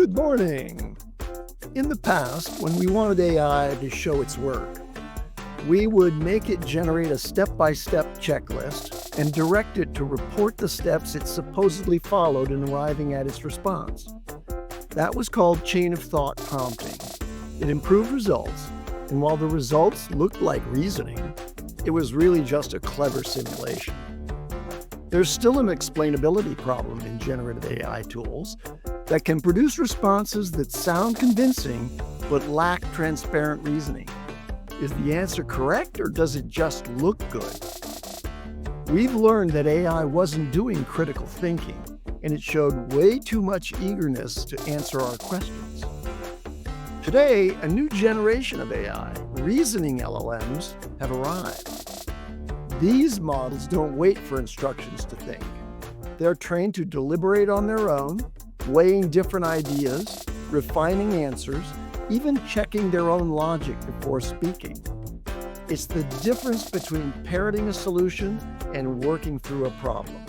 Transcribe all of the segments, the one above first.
Good morning. In the past, when we wanted AI to show its work, we would make it generate a step-by-step checklist and direct it to report the steps it supposedly followed in arriving at its response. That was called chain of thought prompting. It improved results, and while the results looked like reasoning, it was really just a clever simulation. There's still an explainability problem in generative AI tools that can produce responses that sound convincing but lack transparent reasoning. Is the answer correct, or does it just look good? We've learned that AI wasn't doing critical thinking, and it showed way too much eagerness to answer our questions. Today, a new generation of AI, reasoning LLMs, have arrived. These models don't wait for instructions to think. They're trained to deliberate on their own, weighing different ideas, refining answers, even checking their own logic before speaking. It's the difference between parroting a solution and working through a problem.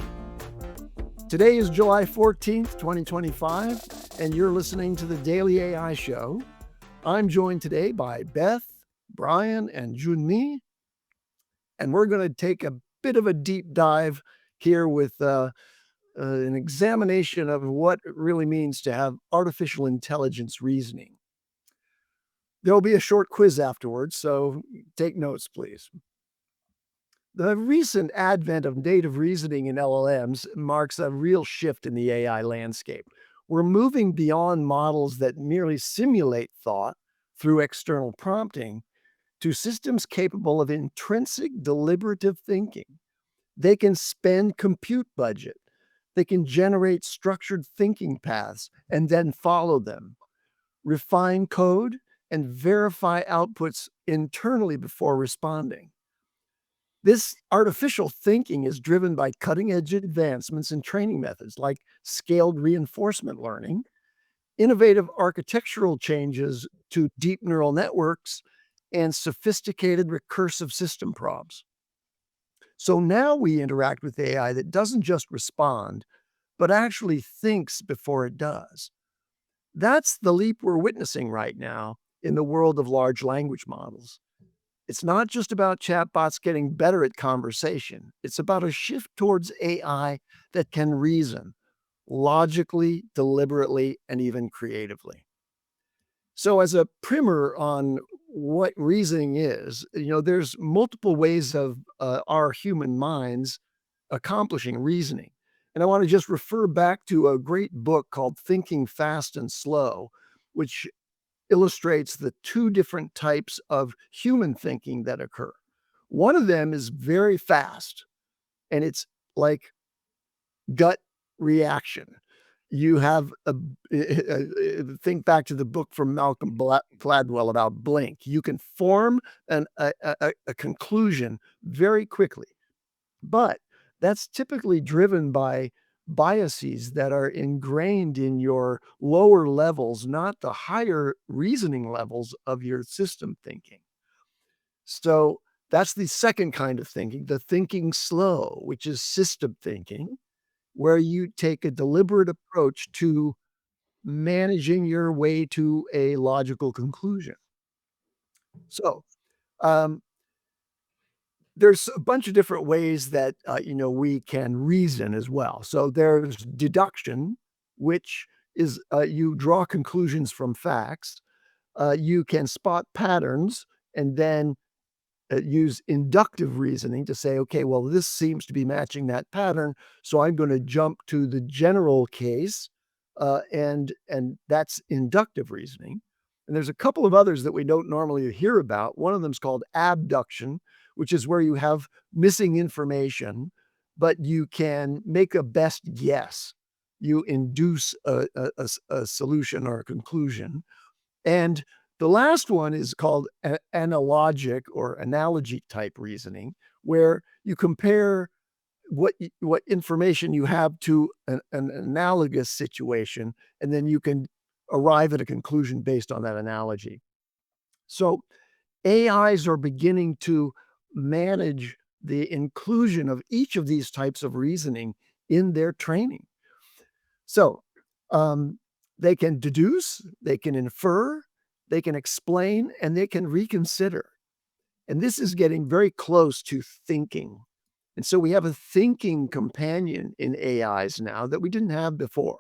Today is July 14th, 2025, and you're listening to the Daily AI Show. I'm joined today by Beth, Brian, and Junmi, and we're going to take a bit of a deep dive here with an examination of what it really means to have artificial intelligence reasoning. There'll be a short quiz afterwards, so take notes, please. The recent advent of native reasoning in LLMs marks a real shift in the AI landscape. We're moving beyond models that merely simulate thought through external prompting to systems capable of intrinsic deliberative thinking. They can spend compute budget. They can generate structured thinking paths and then follow them, refine code, and verify outputs internally before responding. This artificial thinking is driven by cutting-edge advancements in training methods like scaled reinforcement learning, innovative architectural changes to deep neural networks, and sophisticated recursive system prompts. So now we interact with AI that doesn't just respond, but actually thinks before it does. That's the leap we're witnessing right now in the world of large language models. It's not just about chatbots getting better at conversation. It's about a shift towards AI that can reason logically, deliberately, and even creatively. So as a primer on what reasoning is, there's multiple ways of our human minds accomplishing reasoning. And I want to just refer back to a great book called Thinking Fast and Slow, which illustrates the two different types of human thinking that occur. One of them is very fast, and it's like gut reaction. You have think back to the book from Malcolm Gladwell about Blink. You can form a conclusion very quickly, but that's typically driven by biases that are ingrained in your lower levels, not the higher reasoning levels of your system thinking. So that's the second kind of thinking, the thinking slow, which is system thinking, where you take a deliberate approach to managing your way to a logical conclusion. So, there's a bunch of different ways that, we can reason as well. So there's deduction, which is you draw conclusions from facts. You can spot patterns and then use inductive reasoning to say, okay, well, this seems to be matching that pattern, so I'm going to jump to the general case, and that's inductive reasoning. And there's a couple of others that we don't normally hear about. One of them is called abduction, which is where you have missing information, but you can make a best guess. You induce a solution or a conclusion. And the last one is called analogic or analogy type reasoning, where you compare what information you have to an analogous situation, and then you can arrive at a conclusion based on that analogy. So AIs are beginning to manage the inclusion of each of these types of reasoning in their training. So They can deduce, they can infer, they can explain, and they can reconsider. And this is getting very close to thinking. And so we have a thinking companion in AIs now that we didn't have before.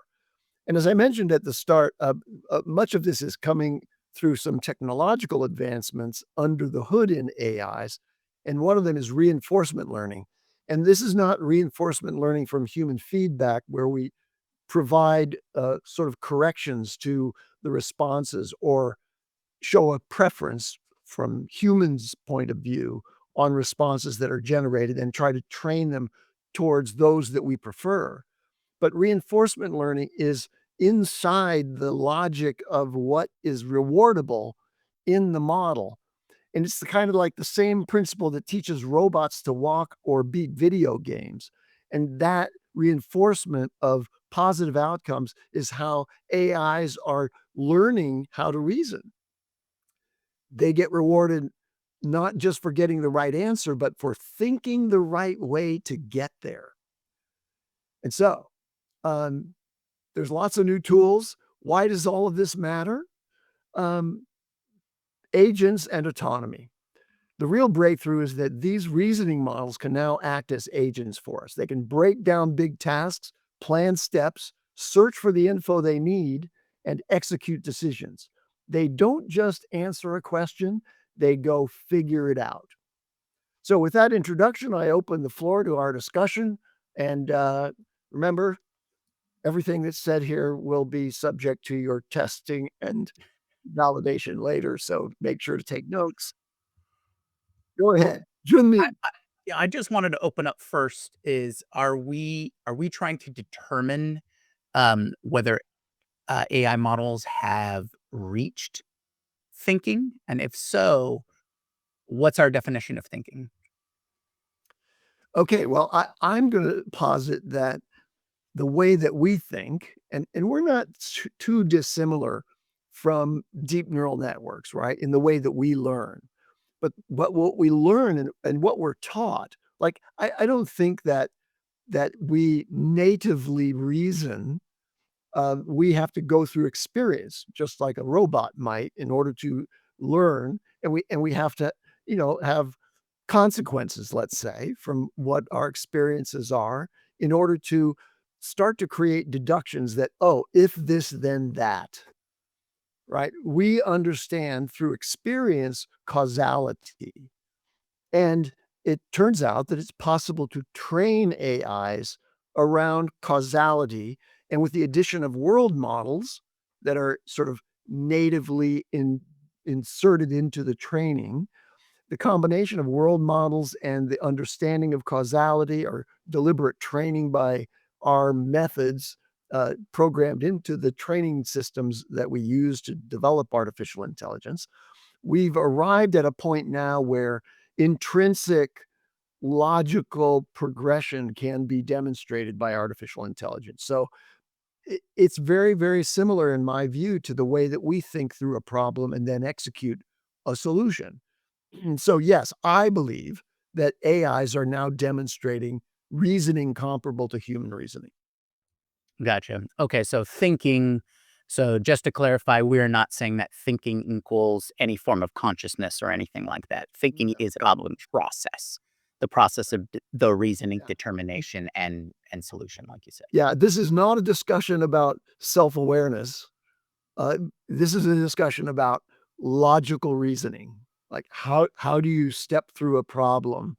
And as I mentioned at the start, much of this is coming through some technological advancements under the hood in AIs. And one of them is reinforcement learning. And this is not reinforcement learning from human feedback, where we provide sort of corrections to the responses or show a preference from humans' point of view on responses that are generated and try to train them towards those that we prefer. But reinforcement learning is inside the logic of what is rewardable in the model. And it's the kind of like the same principle that teaches robots to walk or beat video games. And that reinforcement of positive outcomes is how AIs are learning how to reason. They get rewarded not just for getting the right answer, but for thinking the right way to get there. And so, um, there's lots of new tools. Why does all of this matter? Um, Agents and autonomy. The real breakthrough is that these reasoning models can now act as agents for us. They can break down big tasks, plan steps, search for the info they need, and execute decisions. They don't just answer a question, they go figure it out. So, with that introduction, I open the floor to our discussion. And remember, everything that's said here will be subject to your testing and validation later. So, make sure to take notes. Go ahead. I Junmi. I yeah, I just wanted to open up first is, are we trying to determine, whether, AI models have reached thinking? And if so, what's our definition of thinking? Okay, well, I'm going to posit that the way that we think, and we're not too dissimilar from deep neural networks, right? In the way that we learn. But what we learn and what we're taught, like I don't think that we natively reason. We have to go through experience, just like a robot might, in order to learn, and we have to, have consequences, let's say, from what our experiences are, in order to start to create deductions that, oh, if this, then that, right? We understand through experience causality. And it turns out that it's possible to train AIs around causality. And with the addition of world models that are sort of natively inserted into the training, the combination of world models and the understanding of causality or deliberate training by our methods programmed into the training systems that we use to develop artificial intelligence, we've arrived at a point now where intrinsic logical progression can be demonstrated by artificial intelligence. So it's very, very similar, in my view, to the way that we think through a problem and then execute a solution. And so, yes, I believe that AIs are now demonstrating reasoning comparable to human reasoning. Gotcha. Okay, so just to clarify, we're not saying that thinking equals any form of consciousness or anything like that. Thinking is a problem process, the process of the reasoning, Yeah. determination, and solution, like you said. Yeah, this is not a discussion about self-awareness. Uh, this is a discussion about logical reasoning. Like how do you step through a problem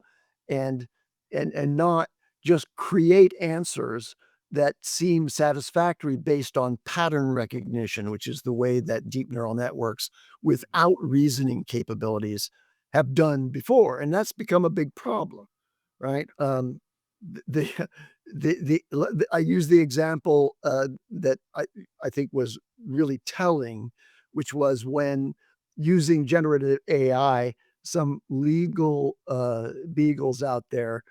and and not just create answers that seem satisfactory based on pattern recognition, which is the way that deep neural networks without reasoning capabilities have done before, and that's become a big problem, right? The I use the example that I think was really telling, which was when using generative AI, some legal beagles out there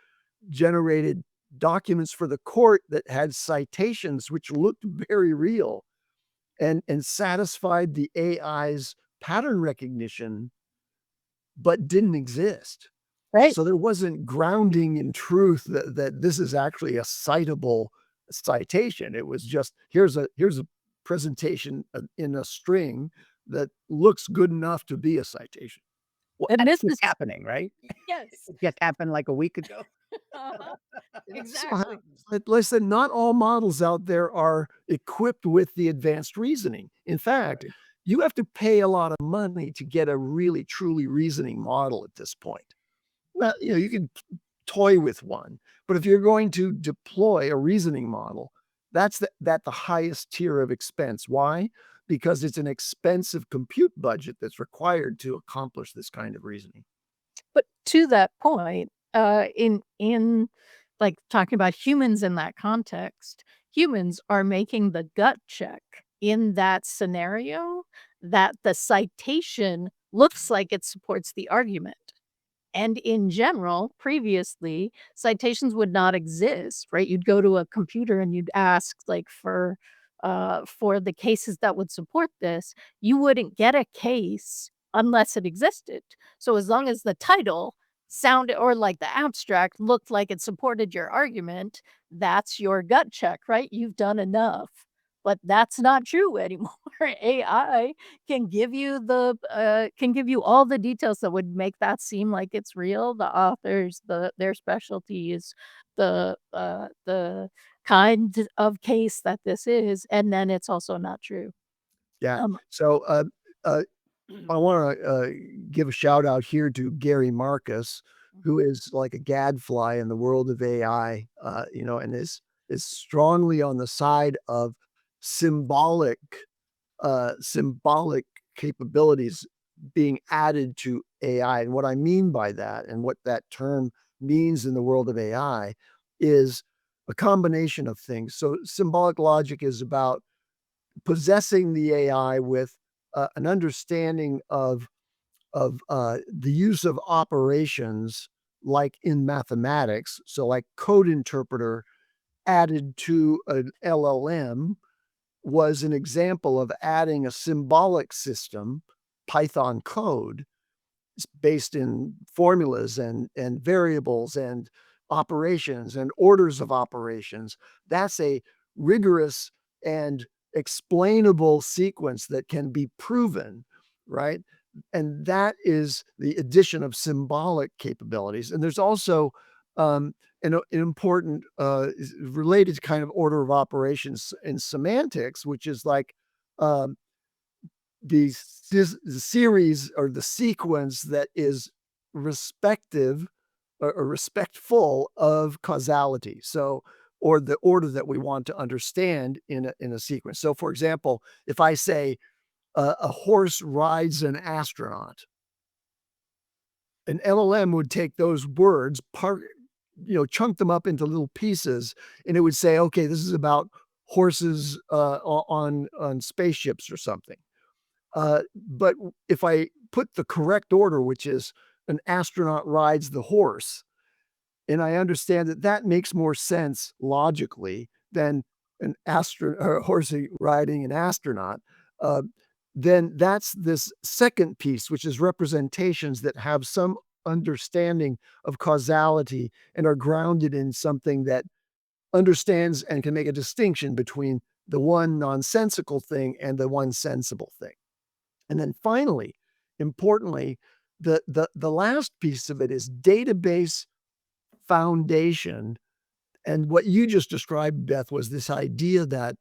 generated documents for the court that had citations which looked very real and satisfied the AI's pattern recognition, but didn't exist. Right. So there wasn't grounding in truth that this is actually a citable citation. It was just here's a presentation in a string that looks good enough to be a citation. Well, And that's this just is happening, right? yes. It just happened like a week ago. Uh-huh. It still Exactly. happens. But listen, not all models out there are equipped with the advanced reasoning. In fact, Right. you have to pay a lot of money to get a really truly reasoning model at this point. Well, you can toy with one, but if you're going to deploy a reasoning model, that's the highest tier of expense. Why? Because it's an expensive compute budget that's required to accomplish this kind of reasoning. But to that point, in like talking about humans in that context, humans are making the gut check in that scenario that the citation looks like it supports the argument. And in general, previously, citations would not exist, right? You'd go to a computer and you'd ask like for the cases that would support this. You wouldn't get a case unless it existed. So as long as the title sounded or like the abstract looked like it supported your argument, that's your gut check, right? You've done enough. But that's not true anymore. AI can give you all the details that would make that seem like it's real. The authors, their specialty is the kind of case that this is, and then it's also not true. Yeah. Um, So, uh, I want to give a shout out here to Gary Marcus, who is like a gadfly in the world of AI, and is strongly on the side of symbolic symbolic capabilities being added to AI. And what I mean by that, and what that term means in the world of AI, is a combination of things. So, symbolic logic is about possessing the AI with an understanding of the use of operations like in mathematics. So, like code interpreter added to an LLM was an example of adding a symbolic system, Python code, based in formulas and variables and operations and orders of operations. That's a rigorous and explainable sequence that can be proven, right? And that is the addition of symbolic capabilities. And there's also an important related kind of order of operations in semantics, which is like um, the series or the sequence that is respective or respectful of causality. So, or the order that we want to understand in a sequence. So, for example, if I say a horse rides an astronaut, an LLM would take those words, chunk them up into little pieces, and it would say, okay, this is about horses on spaceships or something. But if I put the correct order, which is an astronaut rides the horse, and I understand that that makes more sense logically than a horse riding an astronaut, uh, then that's this second piece, which is representations that have some understanding of causality and are grounded in something that understands and can make a distinction between the one nonsensical thing and the one sensible thing. And then finally, importantly, the last piece of it is database foundation. And what you just described, Beth, was this idea that,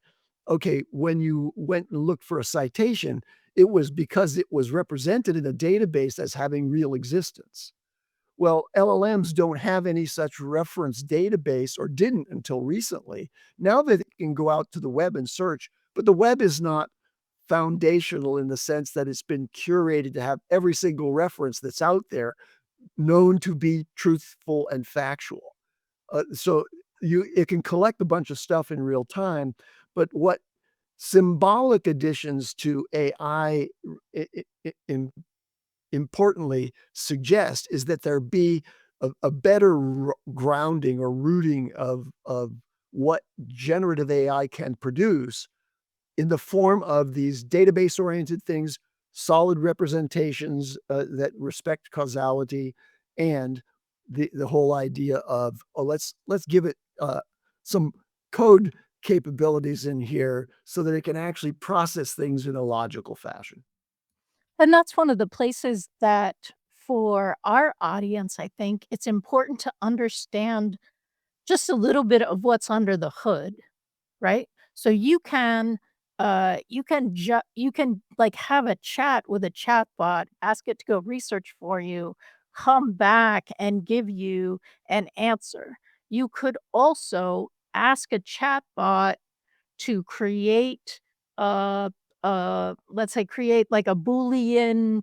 okay, when you went and looked for a citation, it was because it was represented in a database as having real existence. Well, LLMs don't have any such reference database or didn't until recently. Now they can go out to the web and search, but the web is not foundational in the sense that it's been curated to have every single reference that's out there known to be truthful and factual. So it can collect a bunch of stuff in real time, but what symbolic additions to AI importantly suggest is that there be a better grounding or rooting of what generative AI can produce in the form of these database-oriented things, solid representations that respect causality, and the whole idea of, oh, let's give it some code capabilities in here so that it can actually process things in a logical fashion. And that's one of the places that for our audience, I think it's important to understand just a little bit of what's under the hood, right? So you can like have a chat with a chatbot, ask it to go research for you, come back and give you an answer. You could also ask a chatbot to create, uh, let's say, create like a Boolean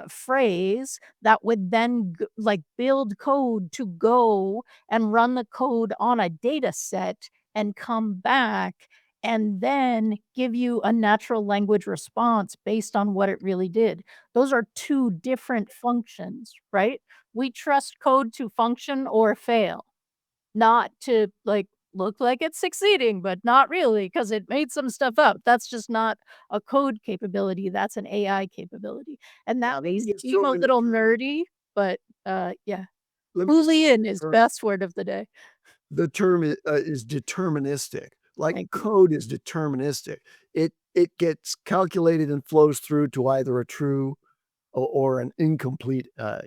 phrase that would then like build code to go and run the code on a data set and come back and then give you a natural language response based on what it really did. Those are two different functions, right? We trust code to function or fail, not to, like, look like it's succeeding, but not really because it made some stuff up. That's just not a code capability, that's an AI capability, and that Yeah, may maybe it's seem a totally little true. nerdy, but, yeah. Let me just Boolean is confirm best word of the day. the term is deterministic. Like Thank you. code is deterministic. It gets calculated and flows through to either a true or an incomplete, a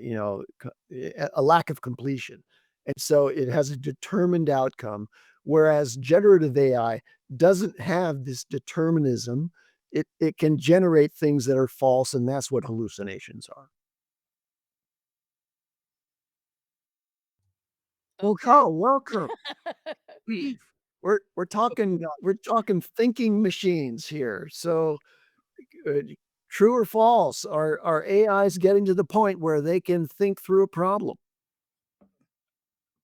lack of completion. And so it has a determined outcome, whereas generative AI doesn't have this determinism. It can generate things that are false, and that's what hallucinations are. Oh, Karl, welcome. We we're talking thinking machines here. So, uh, true or false? Are AIs getting to the point where they can think through a problem?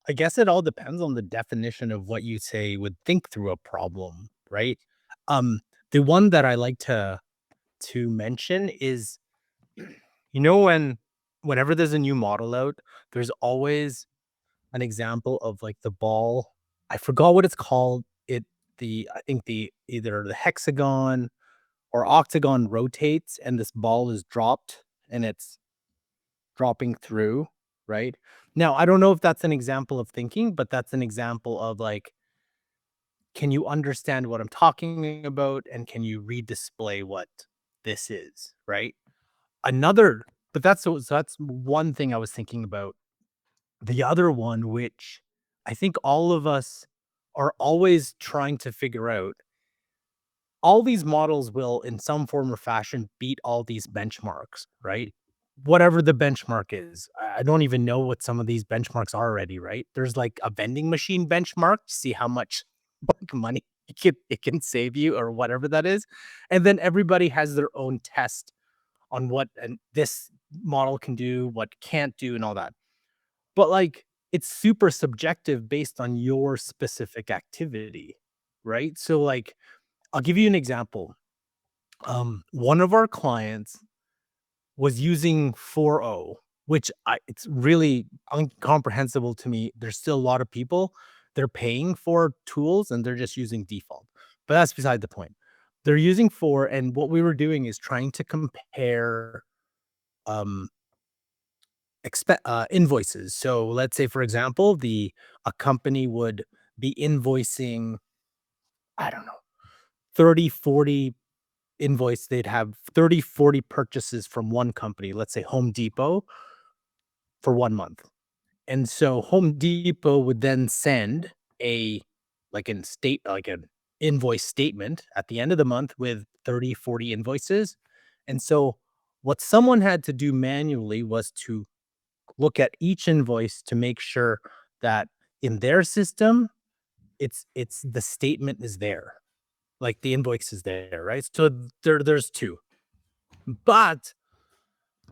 I guess it all depends on the definition of what you say would think through a problem, right? Um, the one that I like to mention is, whenever there's a new model out, there's always an example of like the ball. I forgot what it's called. I think the either the hexagon or octagon rotates and this ball is dropped and it's dropping through, right? Now, I don't know if that's an example of thinking, but that's an example of like, can you understand what I'm talking about? And can you redisplay what this is, right? Another, but that's one thing I was thinking about. The other one, which I think all of us are always trying to figure out, all these models will, in some form or fashion, beat all these benchmarks, right? Whatever the benchmark is. I don't even know what some of these benchmarks are already, right? There's like a vending machine benchmark to see how much like money it can save you or whatever that is. And then everybody has their own test on what and this model can do, what can't do, and all that. But like it's super subjective based on your specific activity, right? So like I'll give you an example. One of our clients was using 4.0, which it's really incomprehensible to me. There's still a lot of people they're paying for tools and they're just using default. But that's beside the point. They're using 4, and what we were doing is trying to compare um invoices. So let's say for example, the a company would be invoicing, I don't know, 30, 40 invoice, they'd have 30, 40 purchases from one company, let's say Home Depot, for 1 month. And so Home Depot would then send a like an invoice statement at the end of the month with 30, 40 invoices. And so what someone had to do manually was to look at each invoice to make sure that in their system, it's the statement is there. Like the invoice is there, right? So there's two. But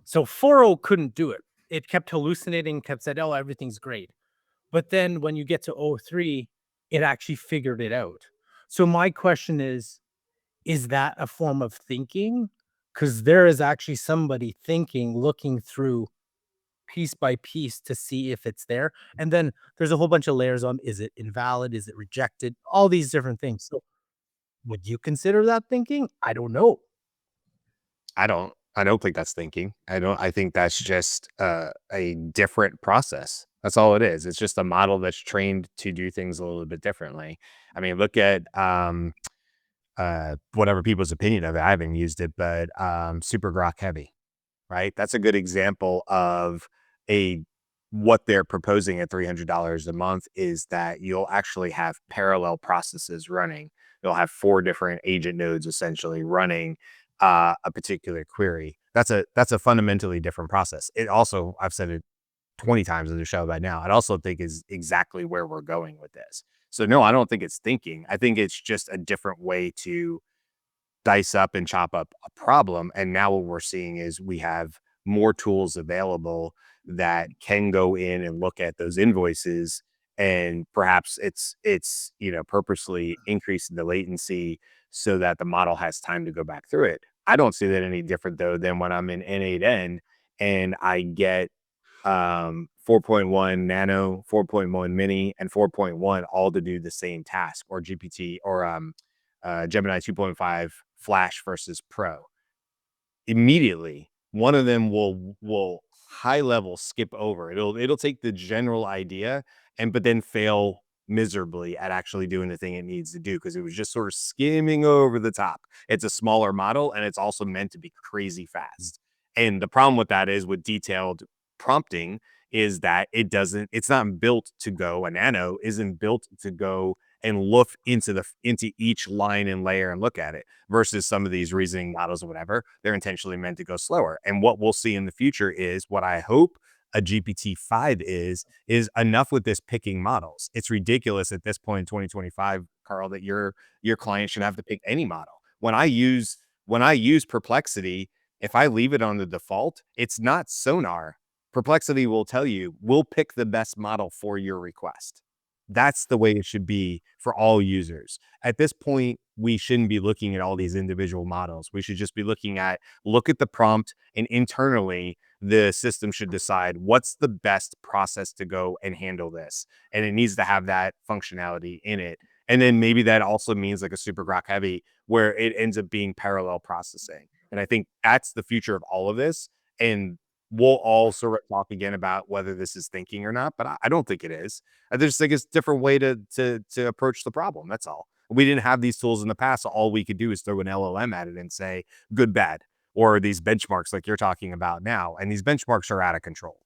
so 4.0 couldn't do it. It kept hallucinating, kept said, "Oh, everything's great." But then when you get to 03, it actually figured it out. So my question is that a form of thinking? Because there is actually somebody thinking, looking through piece by piece to see if it's there. And then there's a whole bunch of layers on, is it invalid? Is it rejected? All these different things. So would you consider that thinking? I don't know. I don't think that's thinking. I think that's just a different process. That's all it is. It's just a model that's trained to do things a little bit differently. I mean, look at whatever people's opinion of it. I haven't used it, but Super Grok Heavy, right? That's a good example of a what they're proposing at $300 a month is that you'll actually have parallel processes running. You'll have 4 different agent nodes essentially running a particular query. That's a fundamentally different process. It also, I've said it 20 times in the show by now, I also think is exactly where we're going with this. So no, I don't think it's thinking. I think it's just a different way to dice up and chop up a problem. And now what we're seeing is we have more tools available that can go in and look at those invoices, and perhaps it's purposely increasing the latency so that the model has time to go back through it. I don't see that any different though than when I'm in N8N and I get 4.1 nano, 4.1 mini, and 4.1 all to do the same task, or GPT or Gemini 2.5 Flash versus Pro. Immediately, one of them will high level skip over. It'll take the general idea but then fail miserably at actually doing the thing it needs to do because it was just sort of skimming over the top. It's a smaller model and it's also meant to be crazy fast. And the problem with that is with detailed prompting is that it's not built to go. A nano isn't built to go and look into each line and layer and look at it versus some of these reasoning models or whatever. They're intentionally meant to go slower. And what we'll see in the future is what I hope a GPT-5 is enough with this picking models. It's ridiculous at this point in 2025, Karl, that your client should have to pick any model. When I use Perplexity, if I leave it on the default, it's not Sonar. Perplexity will tell you, we'll pick the best model for your request. That's the way it should be for all users. At this point, we shouldn't be looking at all these individual models. We should just be look at the prompt, and internally, the system should decide what's the best process to go and handle this. And it needs to have that functionality in it. And then maybe that also means like a Super Grok Heavy where it ends up being parallel processing. And I think that's the future of all of this. And we'll all sort of talk again about whether this is thinking or not, but I don't think it is. I just think it's a different way to approach the problem. That's all. We didn't have these tools in the past. So all we could do is throw an LLM at it and say good, bad, or these benchmarks like you're talking about now. And these benchmarks are out of control.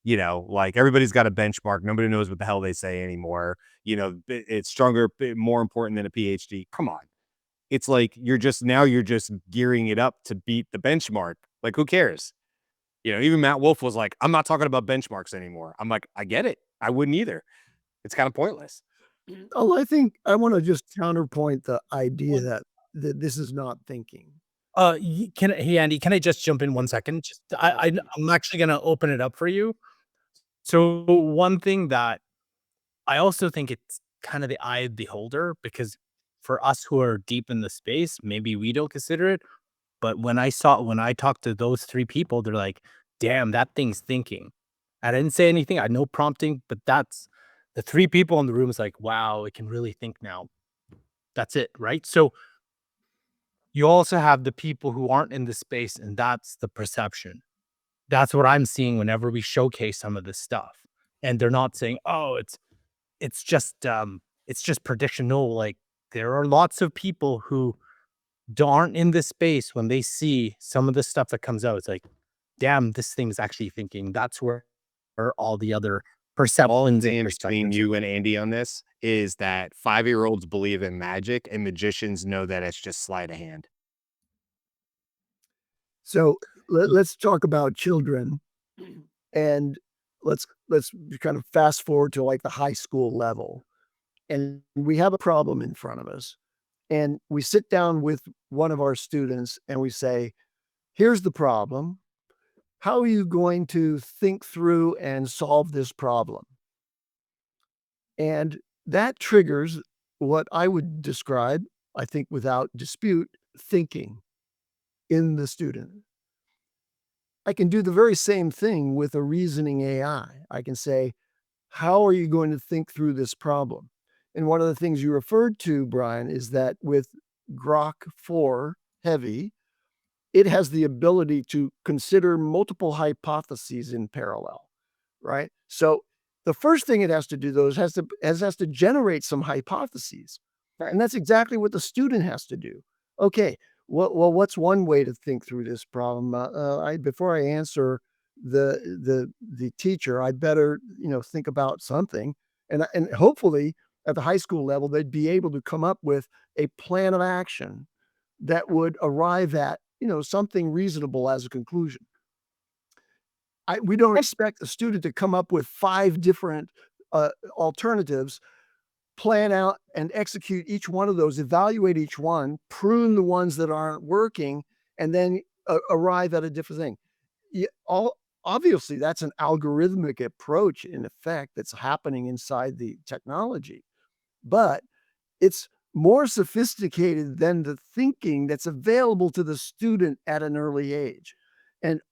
Like everybody's got a benchmark. Nobody knows what the hell they say anymore. It's stronger, more important than a PhD. Come on. It's like you're just gearing it up to beat the benchmark. Like, who cares? Even Matt Wolf was like, I'm not talking about benchmarks anymore. I'm like, I get it. I wouldn't either. It's kind of pointless. Oh, I think I want to just counterpoint the idea that this is not thinking. Hey Andy, can I just jump in 1 second? I'm actually gonna open it up for you. So one thing that I also think it's kind of the eye of the beholder, because for us who are deep in the space, maybe we don't consider it. But when I talked to those 3 people, they're like, damn, that thing's thinking. I didn't say anything. I had no prompting, but that's the 3 people in the room is like, wow, it can really think now. That's it, right? So you also have the people who aren't in the space, and that's the perception. That's what I'm seeing whenever we showcase some of this stuff. And they're not saying, oh, it's just prediction. No, like there are lots of people who aren't in this space. When they see some of the stuff that comes out, it's like, damn, this thing's actually thinking. That's where all the other perceptions. All in between you and Andy on this is that 5-year-olds believe in magic and magicians know that it's just sleight of hand. So let's talk about children, and let's kind of fast forward to like the high school level, and we have a problem in front of us, and we sit down with one of our students and we say, here's the problem. How are you going to think through and solve this problem? And that triggers what I would describe, I think without dispute, thinking in the student. I can do the very same thing with a reasoning AI. I can say, how are you going to think through this problem? And one of the things you referred to, Brian, is that with Grok 4 Heavy, it has the ability to consider multiple hypotheses in parallel, right? So The first thing it has to do, though, is has to generate some hypotheses. Right. And that's exactly what the student has to do. Okay, what's one way to think through this problem? Before I answer the teacher, I better think about something, and hopefully at the high school level they'd be able to come up with a plan of action that would arrive at something reasonable as a conclusion. We don't expect the student to come up with 5 different alternatives, plan out and execute each one of those, evaluate each one, prune the ones that aren't working, and then arrive at a different thing. Obviously, that's an algorithmic approach in effect that's happening inside the technology, but it's more sophisticated than the thinking that's available to the student at an early age. And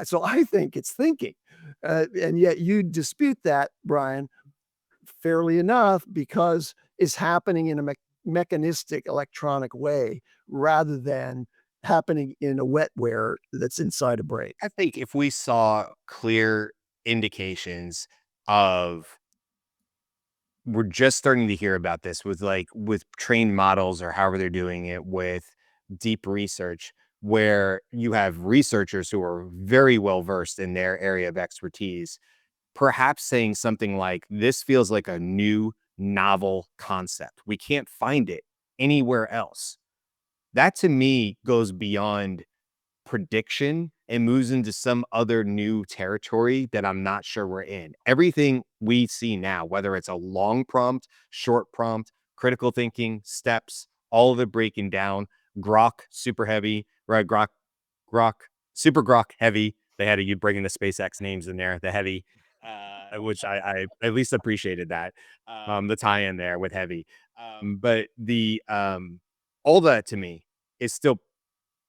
so I think it's thinking, and yet you dispute that, Brian, fairly enough, because it's happening in a mechanistic electronic way rather than happening in a wetware that's inside a brain. I think if we saw clear indications of we're just starting to hear about this with trained models or however they're doing it with deep research, where you have researchers who are very well versed in their area of expertise, perhaps saying something like, this feels like a new novel concept. We can't find it anywhere else. That to me goes beyond prediction and moves into some other new territory that I'm not sure we're in. Everything we see now, whether it's a long prompt, short prompt, critical thinking, steps, all of it breaking down, Grok, super heavy, right? Grok, super Grok heavy. They had you bringing the SpaceX names in there, the heavy, which I at least appreciated that, the tie-in there with heavy. But all that to me is still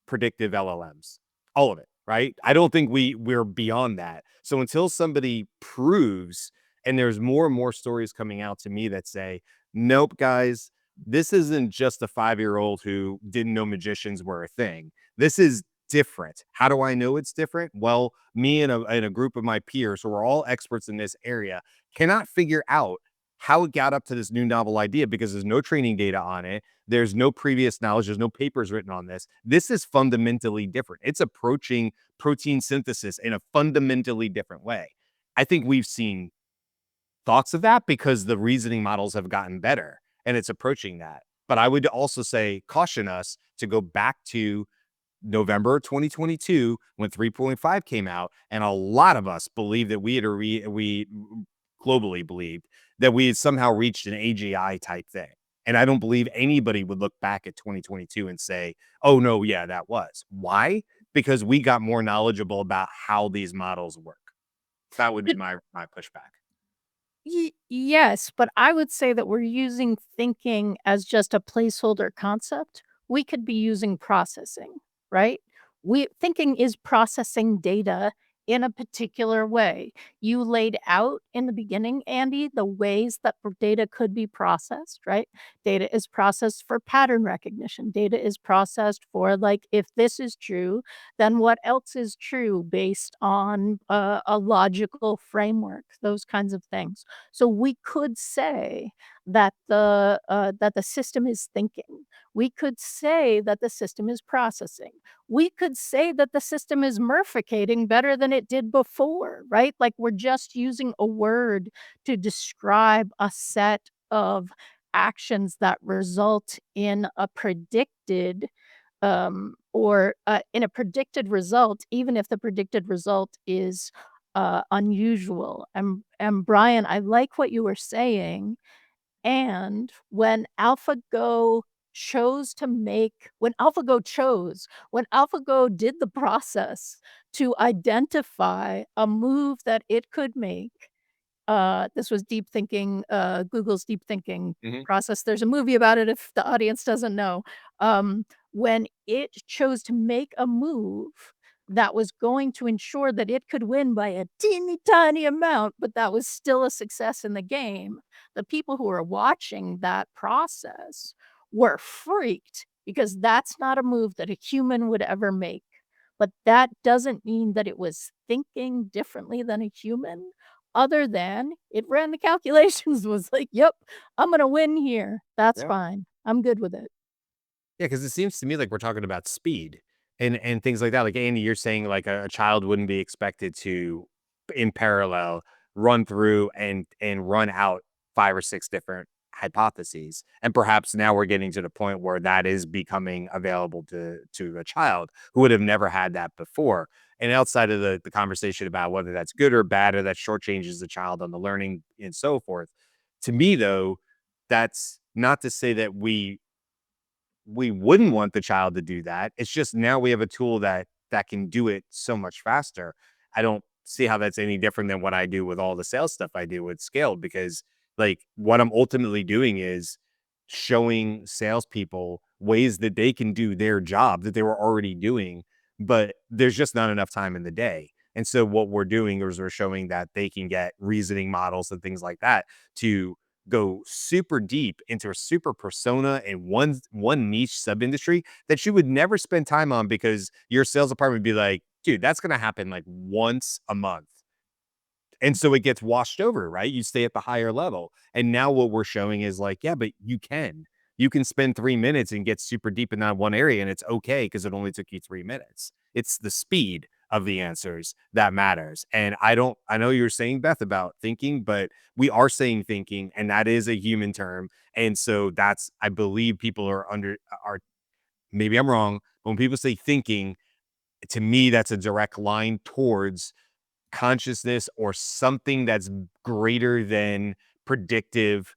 predictive LLMs, all of it, right? I don't think we're beyond that. So until somebody proves, and there's more and more stories coming out to me that say, nope, guys, this isn't just a 5-year-old who didn't know magicians were a thing. This is different. How do I know it's different? Well, me and a group of my peers who are all experts in this area cannot figure out how it got up to this new novel idea because there's no training data on it. There's no previous knowledge. There's no papers written on this. This is fundamentally different. It's approaching protein synthesis in a fundamentally different way. I think we've seen thoughts of that because the reasoning models have gotten better and it's approaching that. But I would also say, caution us to go back to November 2022 when 3.5 came out, and a lot of us believed that we globally believed that we had somehow reached an AGI type thing. And I don't believe anybody would look back at 2022 and say, oh no, yeah, that was. Why? Because we got more knowledgeable about how these models work. That would be my pushback. Yes, but I would say that we're using thinking as just a placeholder concept. We could be using processing, right? Thinking is processing data in a particular way. You laid out in the beginning, Andy, the ways that data could be processed, right? Data is processed for pattern recognition. Data is processed for, like, if this is true, then what else is true based on a logical framework, those kinds of things. So we could say that the system is thinking. We could say that the system is processing. We could say that the system is murficating better than it did before, right? Like, we're just using a word to describe a set of actions that result in a predicted or in a predicted result, even if the predicted result is unusual. And Brian, I like what you were saying. And when AlphaGo when AlphaGo did the process to identify a move that it could make, this was deep thinking, Google's deep thinking Mhm. process. There's a movie about it if the audience doesn't know. When it chose to make a move that was going to ensure that it could win by a teeny tiny amount, but that was still a success in the game, the people who were watching that process were freaked because that's not a move that a human would ever make. But that doesn't mean that it was thinking differently than a human. other than it ran the calculations, was like, "Yep, I'm gonna win here. That's Yeah. fine. I'm good with it." Yeah, because it seems to me like we're talking about speed and things like that. Like Andy, you're saying like a child wouldn't be expected to, in parallel, run through and run out 5 or 6 different hypotheses. And perhaps now we're getting to the point where that is becoming available to a child who would have never had that before. And outside of the conversation about whether that's good or bad or that shortchanges the child on the learning and so forth, to me though, that's not to say that we wouldn't want the child to do that. It's just now we have a tool that can do it so much faster. I don't see how that's any different than what I do with all the sales stuff I do with Scaled, because like what I'm ultimately doing is showing salespeople ways that they can do their job that they were already doing, but there's just not enough time in the day. And so what we're doing is we're showing that they can get reasoning models and things like that to go super deep into a super persona in one niche sub industry that you would never spend time on because your sales department would be like, dude, that's going to happen like once a month. And so it gets washed over, right? You stay at the higher level. And now what we're showing is like, yeah, but you can spend 3 minutes and get super deep in that one area and it's okay because it only took you 3 minutes. It's the speed of the answers that matters. And I know you're saying, Beth, about thinking, but we are saying thinking, and that is a human term. And so that's, I believe people are, maybe I'm wrong, but when people say thinking, to me, that's a direct line towards consciousness or something that's greater than predictive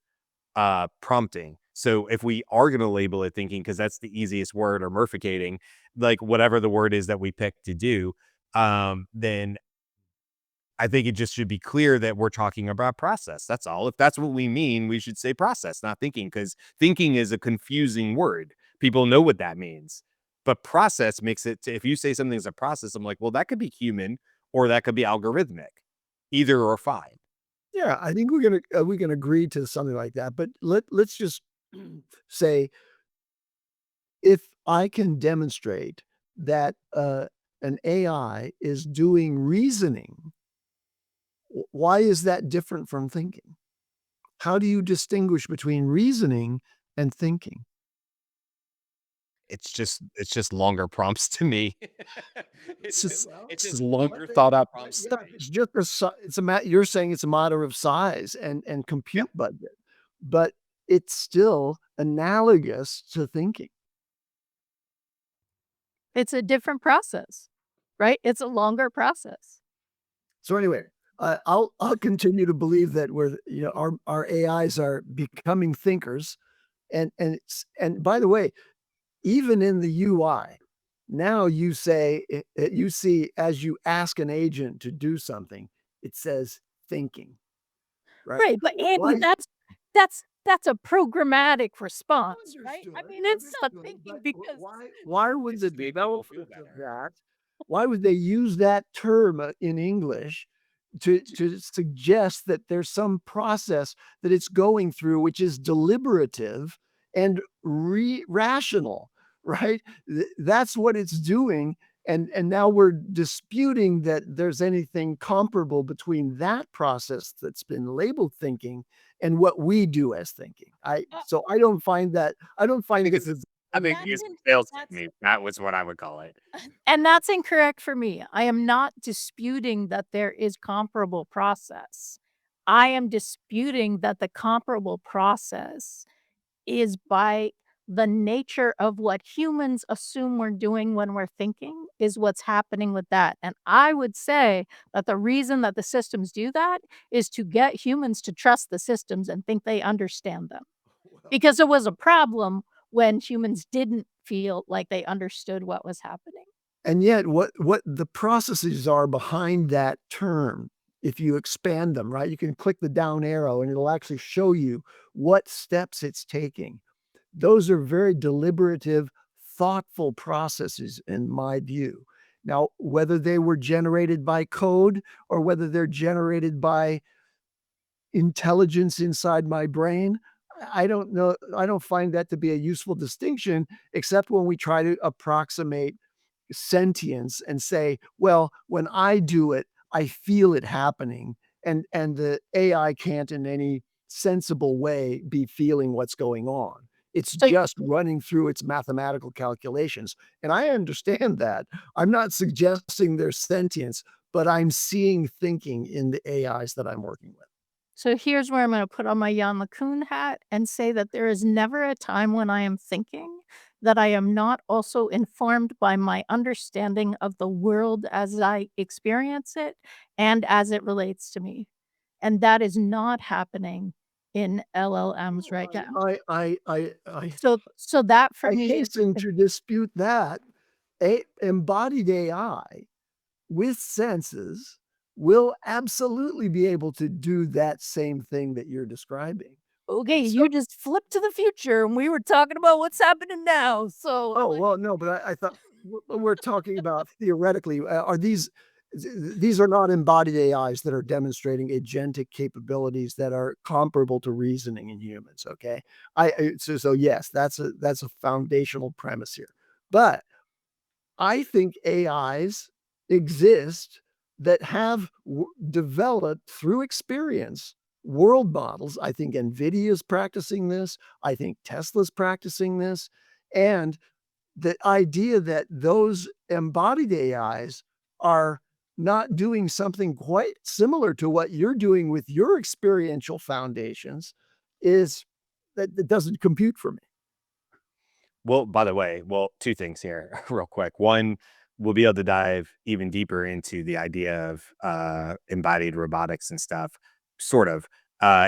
prompting. So if we are going to label it thinking, because that's the easiest word, or murficating, like whatever the word is that we pick to do, then I think it just should be clear that we're talking about process. That's all. If that's what we mean, we should say process, not thinking, because thinking is a confusing word. People know what that means. But process makes it, if you say something's a process, I'm like, well, that could be human or that could be algorithmic. Either or fine. Yeah, I think we can agree to something like that. But let's just say if I can demonstrate that an AI is doing reasoning, why is that different from thinking? How do you distinguish between reasoning and thinking? It's just longer prompts to me. It's just Well, it's just longer thought out but prompts yeah, to me. it's just it's you're saying it's a matter of size and Yep. compute budget, but it's still analogous to thinking. It's a different process, right? It's a longer process. So anyway, I'll continue to believe that our AIs are becoming thinkers, and by the way, even in the UI, now you say you see as you ask an agent to do something, it says thinking, right? Right, but Andy, Why? that's a programmatic response, right? I Understood, mean, it's not understood, thinking but because why would It's the just make people feel developers of better. that, why would they use that term in English to suggest that there's some process that it's going through which is deliberative and rational, right? That's what it's doing. And now we're disputing that there's anything comparable between that process that's been labeled thinking and what we do as thinking. uh, So I don't I find think it's this. I think that's it's in a sales that's technique. That was what I would call it. and that's incorrect for me. I am not disputing that there is comparable process. I am disputing that the comparable process is by the nature of what humans assume we're doing when we're thinking is what's happening with that. And I would say that the reason that the systems do that is to get humans to trust the systems and think they understand them. Because there was a problem when humans didn't feel like they understood what was happening. And yet what the processes are behind that term, if you expand them, right? You can click the down arrow and it'll actually show you what steps it's taking. Those are very deliberative, thoughtful processes in my view. Now, whether they were generated by code or whether they're generated by intelligence inside my brain, I don't know. I don't find that to be a useful distinction, except when we try to approximate sentience and say, well, when I do it, I feel it happening. and the AI can't in any sensible way be feeling what's going on. It's So just running through its mathematical calculations. And I understand that. I'm not suggesting there's sentience, but I'm seeing thinking in the AIs that I'm working with. So here's where I'm going to put on my Jan LeCun hat and say that there is never a time when I am thinking that I am not also informed by my understanding of the world as I experience it and as it relates to me. And that is not happening in LLMs right now. So that for I me is hasten to dispute that. Embodied AI with senses will absolutely be able to do that same thing that you're describing. okay, So you just flipped to the future and we were talking about what's happening now. So oh, well, no, but I thought we're talking about theoretically, are these are not embodied AIs that are demonstrating agentic capabilities that are comparable to reasoning in humans, okay? So yes, that's a foundational premise here. But I think AIs exist that have developed through experience world models. I think NVIDIA's practicing this. I think Tesla's practicing this. And the idea that those embodied AIs are not doing something quite similar to what you're doing with your experiential foundations is that doesn't compute for me. Well, by the way, two things here real quick. One, we'll be able to dive even deeper into the idea of embodied robotics and stuff, sort of,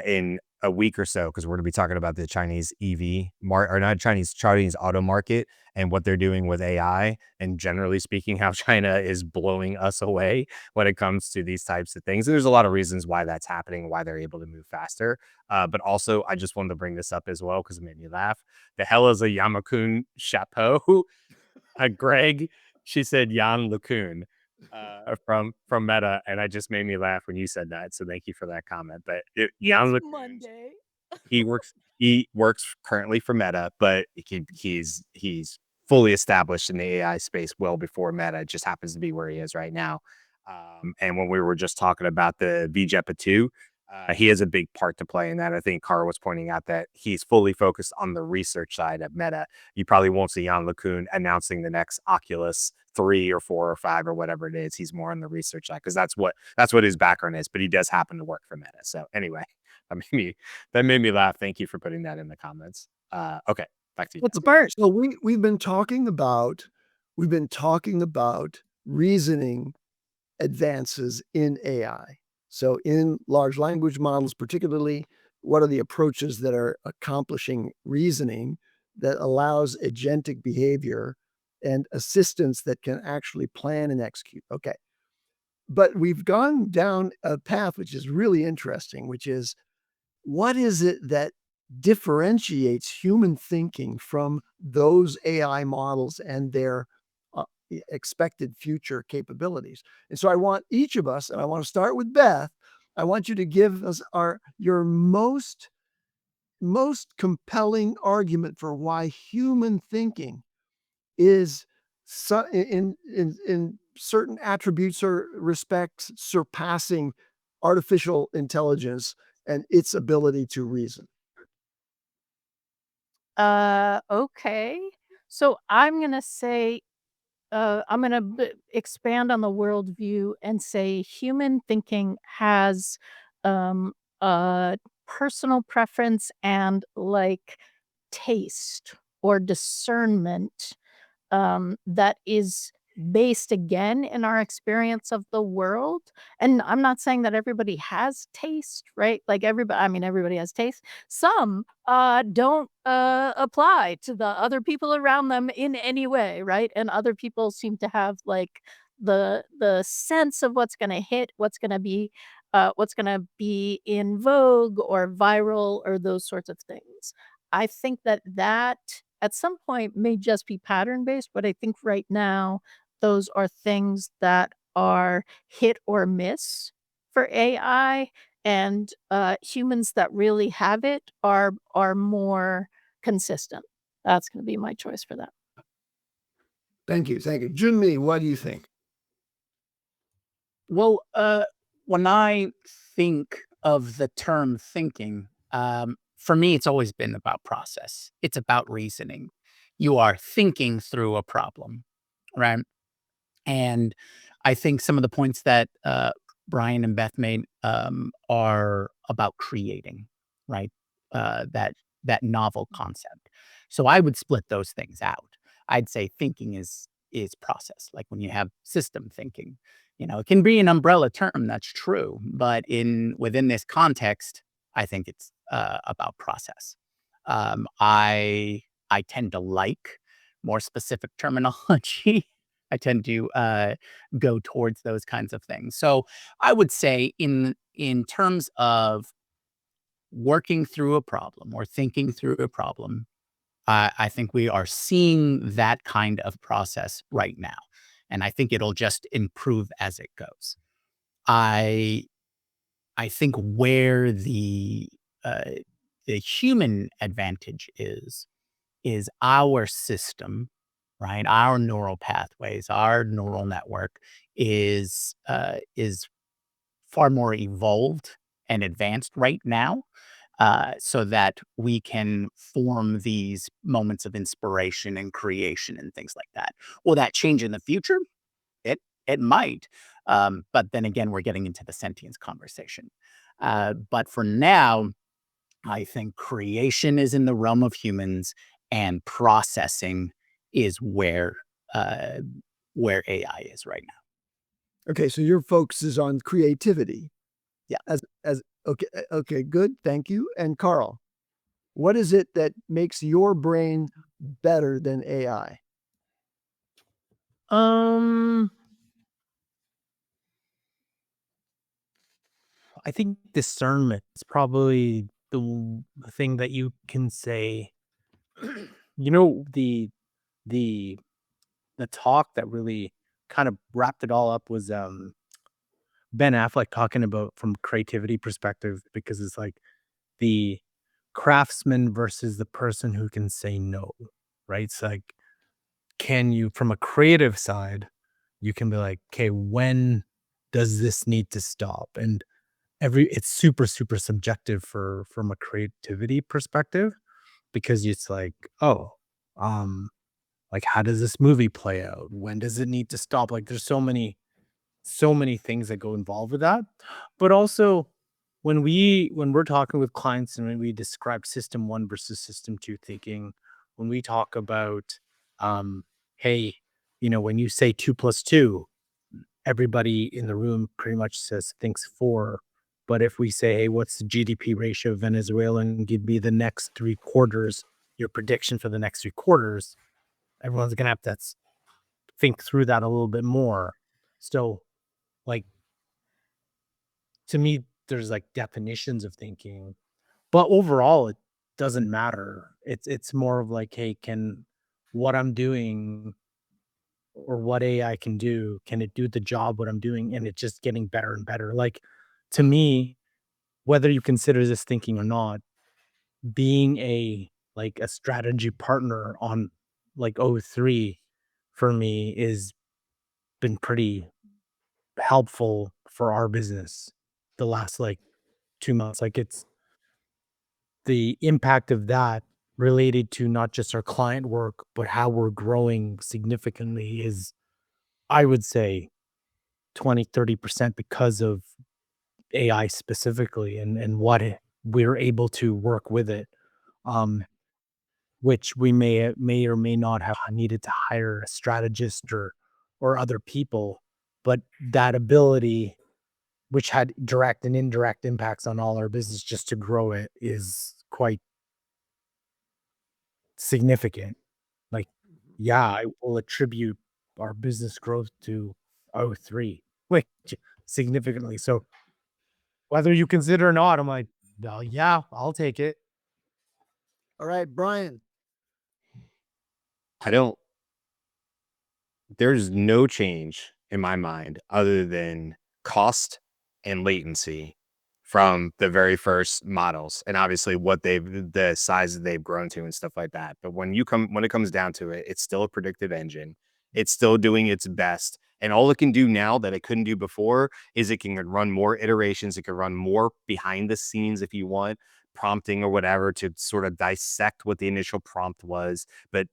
in a week or so, because we're going to be talking about the Chinese EV or not Chinese auto market and what they're doing with AI, and generally speaking, how China is blowing us away when it comes to these types of things. And there's a lot of reasons why that's happening, why they're able to move faster. But also, I just wanted to bring this up as well because it made me laugh. The hell is a Yamakun chapeau? Greg, she said Jan LeCun from Meta, and it just made me laugh when you said that. So thank you for that comment. But Jan LeCun, Monday. he works currently for Meta, but he's fully established in the AI space well before Meta. It just happens to be where he is right now. And when we were just talking about the VJEPA 2, he has a big part to play in that. I think Karl was pointing out that he's fully focused on the research side of Meta. You probably won't see Jan LeCun announcing the next Oculus 3 or 4 or 5 or whatever it is. He's more on the research side because that's what his background is. But he does happen to work for Meta. So anyway, that made me laugh. Thank you for putting that in the comments. Okay, back to you. What's first? So we've been talking about reasoning advances in AI. So in large language models, particularly, what are the approaches that are accomplishing reasoning that allows agentic behavior and assistance that can actually plan and execute? Okay. But we've gone down a path which is really interesting, which is what is it that differentiates human thinking from those AI models and their expected future capabilities? And so I want each of us, and I want to start with Beth. I want you to give us your most compelling argument for why human thinking is in certain attributes or respects surpassing artificial intelligence and its ability to reason. Okay. So I'm gonna say, I'm gonna expand on the worldview and say human thinking has a personal preference and like taste or discernment that is based again in our experience of the world. And I'm not saying that everybody has taste, right? Like everybody, I mean, everybody has taste. Some don't apply to the other people around them in any way, right? And other people seem to have like the sense of what's going to hit, what's going to be in vogue or viral or those sorts of things. I think that at some point may just be pattern based, but I think right now those are things that are hit or miss for AI, and humans that really have it are more consistent. That's going to be my choice for that. Thank you. Thank you. Junmi, what do you think? Well, when I think of the term thinking, for me, it's always been about process. It's about reasoning. You are thinking through a problem, right? And I think some of the points that Brian and Beth made are about creating, right? That novel concept. So I would split those things out. I'd say thinking is process, like when you have system thinking. It can be an umbrella term, that's true, but within this context, I think it's about process. I tend to like more specific terminology. I tend to go towards those kinds of things. So I would say in terms of working through a problem or thinking through a problem, I think we are seeing that kind of process right now, and I think it'll just improve as it goes. I I think where uh, the human advantage is our system, right? Our neural pathways, our neural network is far more evolved and advanced right now, so that we can form these moments of inspiration and creation and things like that. Will that change in the future? It might, but then again, we're getting into the sentience conversation. But for now, I think creation is in the realm of humans, and processing is uh, where AI is right now. Okay, so your focus is on creativity. Yeah. As okay, good. Thank you. And Karl, what is it that makes your brain better than AI? I think discernment is probably the thing that you can say. The the the talk that really kind of wrapped it all up was Ben Affleck talking about from creativity perspective, because it's like the craftsman versus the person who can say no, right? It's like, can you, from a creative side, you can be like, okay, when does this need to stop? And it's super, super subjective from a creativity perspective, because it's like, oh, um, like how does this movie play out? When does it need to stop? Like there's so many things that go involved with that. But also when we're talking with clients and when we describe system one versus system two thinking, when we talk about hey, when you say 2 plus 2, everybody in the room pretty much thinks 4. But if we say, hey, what's the GDP ratio of Venezuela and give me the next 3 quarters, your prediction for the next 3 quarters, everyone's gonna have to think through that a little bit more. So, like, to me, there's like definitions of thinking, but overall, it doesn't matter. It's more of like, hey, can what I'm doing or what AI can do, can it do the job what I'm doing? And it's just getting better and better. Like, to me, whether you consider this thinking or not, being a strategy partner on like O3 for me is been pretty helpful for our business the last like 2 months. Like it's the impact of that related to not just our client work, but how we're growing significantly is, I would say, 20-30% because of AI specifically, and we're able to work with it. Um, which we may or may not have needed to hire a strategist or other people, but that ability, which had direct and indirect impacts on all our business just to grow it, is quite significant. Like, yeah, I will attribute our business growth to O3, which significantly. So whether you consider or not, I'm like, well, yeah, I'll take it. All right, Brian. There's no change in my mind other than cost and latency from the very first models, and obviously the size that they've grown to and stuff like that. But when it comes down to it, it's still a predictive engine. It's still doing its best And all it can do now that it couldn't do before is it can run more iterations. It can run more behind the scenes if you want, prompting or whatever to sort of dissect what the initial prompt was. But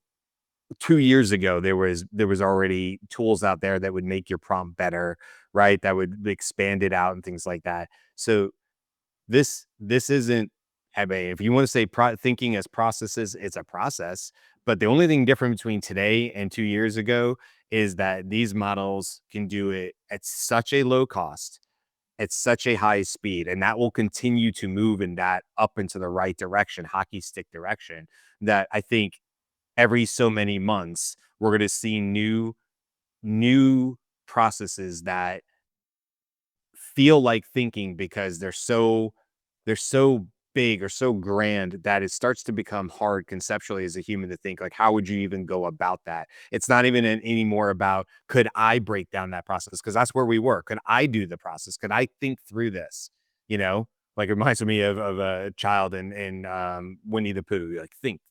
2 years ago, there was already tools out there that would make your prompt better, right? That would expand it out and things like that. So this isn't, I mean, if you want to say thinking as processes, it's a process. But the only thing different between today and 2 years ago is that these models can do it at such a low cost, at such a high speed, and that will continue to move in that up into the right direction, hockey stick direction, that I think every so many months we're going to see new processes that feel like thinking because they're so big or so grand that it starts to become hard conceptually as a human to think, like, how would you even go about that? It's not even anymore about, could I break down that process? Because that's where we were. Could I do the process? Could I think through this? You know, like it reminds me of a child in Winnie the Pooh. You're like, think,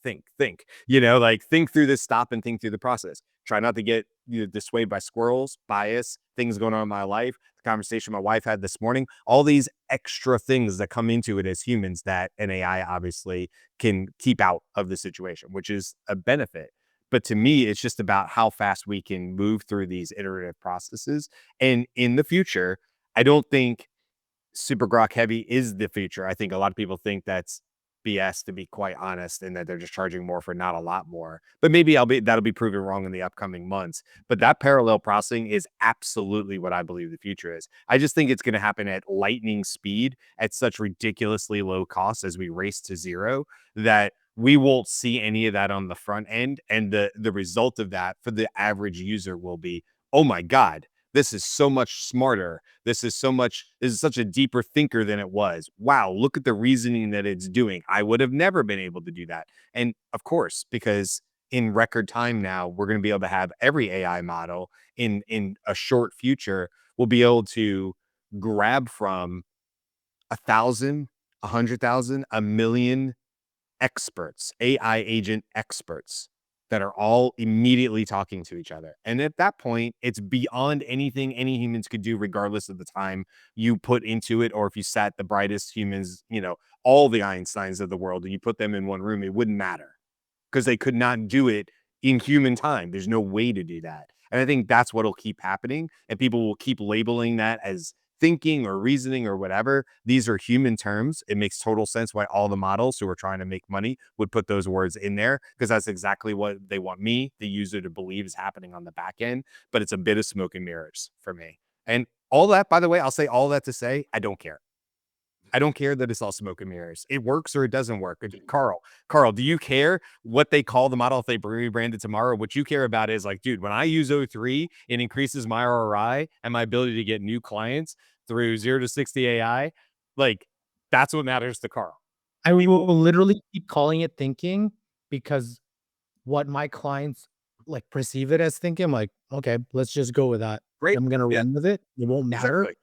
like think through this, stop and think through the process. Try not to get dissuaded by squirrels, bias, things going on in my life, the conversation my wife had this morning, all these extra things that come into it as humans that an AI obviously can keep out of the situation, which is a benefit. But to me, it's just about how fast we can move through these iterative processes. And in the future, I don't think super grok heavy is the future. I think a lot of people think that's BS, to be quite honest, and that they're just charging more for not a lot more. But maybe that'll be proven wrong in the upcoming months. But that parallel processing is absolutely what I believe the future is. I just think it's going to happen at lightning speed at such ridiculously low cost as we race to zero that we won't see any of that on the front end. And the result of that for the average user will be, oh my God, this is so much smarter. This is such a deeper thinker than it was. Wow, look at the reasoning that it's doing. I would have never been able to do that. And of course, because in record time now, we're going to be able to have every AI model in a short future, we'll be able to grab from 1,000, 100,000, a million experts, AI agent experts that are all immediately talking to each other. And at that point, it's beyond anything any humans could do, regardless of the time you put into it. Or if you sat the brightest humans, all the Einsteins of the world, and you put them in one room, it wouldn't matter because they could not do it in human time. There's no way to do that. And I think that's what'll keep happening. And people will keep labeling that as thinking or reasoning or whatever. These are human terms. It makes total sense why all the models who are trying to make money would put those words in there, because that's exactly what they want me, the user, to believe is happening on the back end. But it's a bit of smoke and mirrors for me. And all that, by the way, I'll say all that to say, I don't care. I don't care that it's all smoke and mirrors. It works or it doesn't work. Karl, do you care what they call the model if they rebrand it tomorrow? What you care about is like, dude, when I use O3, it increases my ROI and my ability to get new clients through 0 to 60 AI. Like, that's what matters to Karl. I mean, we'll literally keep calling it thinking because what my clients like perceive it as thinking. I'm like, okay, let's just go with that. Great. I'm gonna run with it. It won't matter Exactly.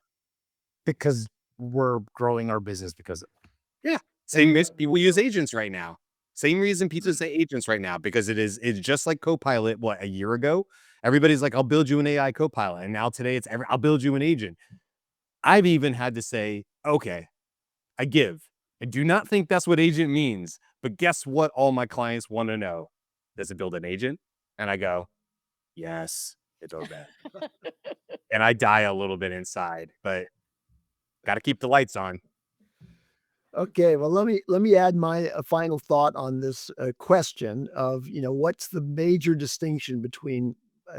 because we're growing our business because of it. Yeah. Same reason people use agents right now. Same reason people say agents right now, because it's just like Copilot. What, a year ago, everybody's like, I'll build you an AI Copilot. And now today I'll build you an agent. I've even had to say, okay, I do not think that's what agent means, but guess what? All my clients want to know. Does it build an agent? And I go, yes, it does that. And I die a little bit inside, but got to keep the lights on. Okay, well, let me add my final thought on this question of, what's the major distinction between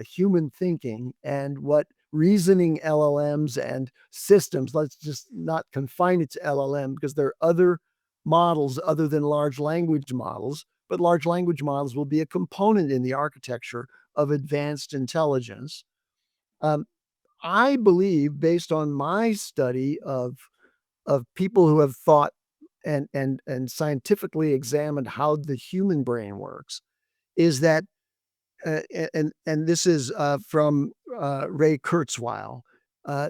human thinking and what reasoning LLMs and systems. Let's just not confine it to LLM, because there are other models other than large language models, but large language models will be a component in the architecture of advanced intelligence. Um, I believe, based on my study of people who have thought and scientifically examined how the human brain works, is that and this is from Ray Kurzweil. Uh,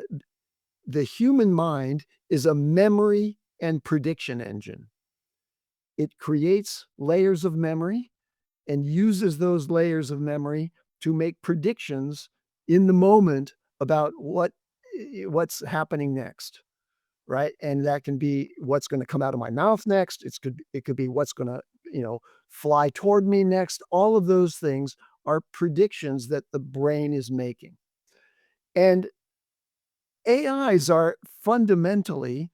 the human mind is a memory and prediction engine. It creates layers of memory and uses those layers of memory to make predictions in the moment about what's happening next, right? And that can be what's going to come out of my mouth next. It could be what's going to, fly toward me next. All of those things are predictions that the brain is making. And AIs are fundamentally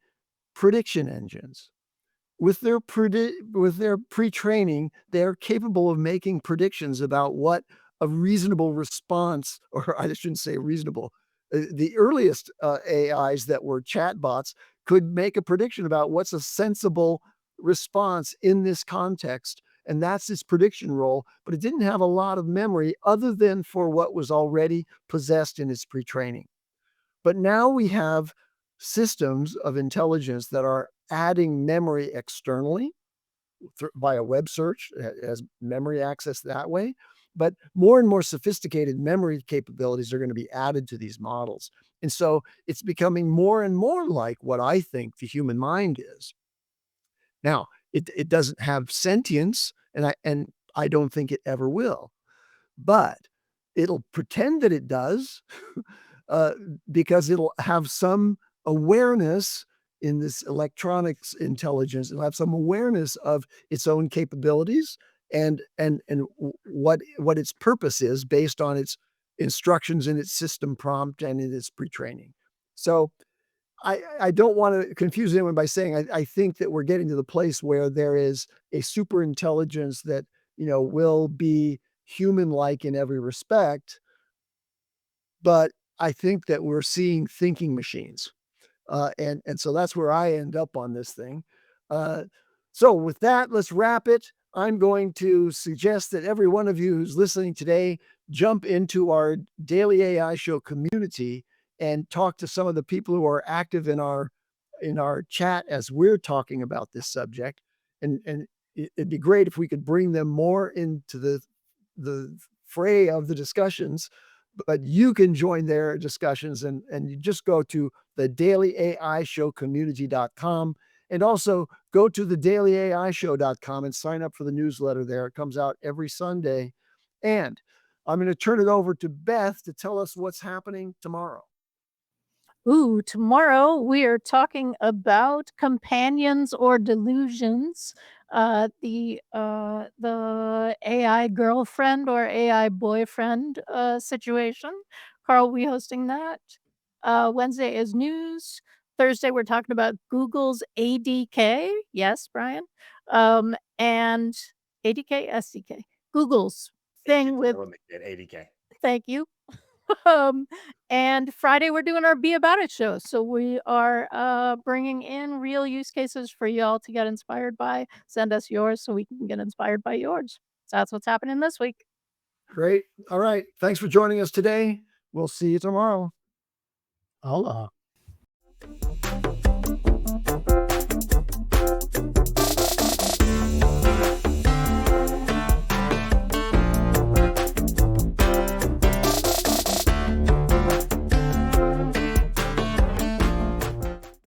prediction engines. With their pre-training, they're capable of making predictions about what a reasonable response, or I shouldn't say reasonable. The earliest AIs that were chatbots could make a prediction about what's a sensible response in this context, and that's its prediction role. But it didn't have a lot of memory other than for what was already possessed in its pre-training. But now we have systems of intelligence that are adding memory externally via web search, as memory access that way. But more and more sophisticated memory capabilities are going to be added to these models. And so it's becoming more and more like what I think the human mind is. Now, it doesn't have sentience, and I don't think it ever will, but it'll pretend that it does, uh, because it'll have some awareness in this electronics intelligence. It'll have some awareness of its own capabilities and what its purpose is based on its instructions in its system prompt and in its pre-training. So I don't want to confuse anyone by saying I think that we're getting to the place where there is a super intelligence that will be human-like in every respect, but I think that we're seeing thinking machines. And so that's where I end up on this thing. Uh, so with that, let's wrap it. I'm going to suggest that every one of you who's listening today jump into our daily AI show community and talk to some of the people who are active in our chat as we're talking about this subject. And it'd be great if we could bring them more into the fray of the discussions, but you can join their discussions and you just go to the dailyaishowcommunity.com and also go to the dailyaishow.com and sign up for the newsletter there. It comes out every Sunday. And I'm going to turn it over to Beth to tell us what's happening tomorrow. Ooh, tomorrow we are talking about companions or delusions. The AI girlfriend or AI boyfriend situation. Karl, we hosting that. Wednesday is news. Thursday we're talking about Google's ADK. Yes, Brian. And ADK, SDK. Google's thing with. ADK. Thank you. Um, and Friday we're doing our Be About It show. So we are bringing in real use cases for y'all to get inspired by. Send us yours so we can get inspired by yours. So that's what's happening this week. Great. All right. Thanks for joining us today. We'll see you tomorrow. Aloha.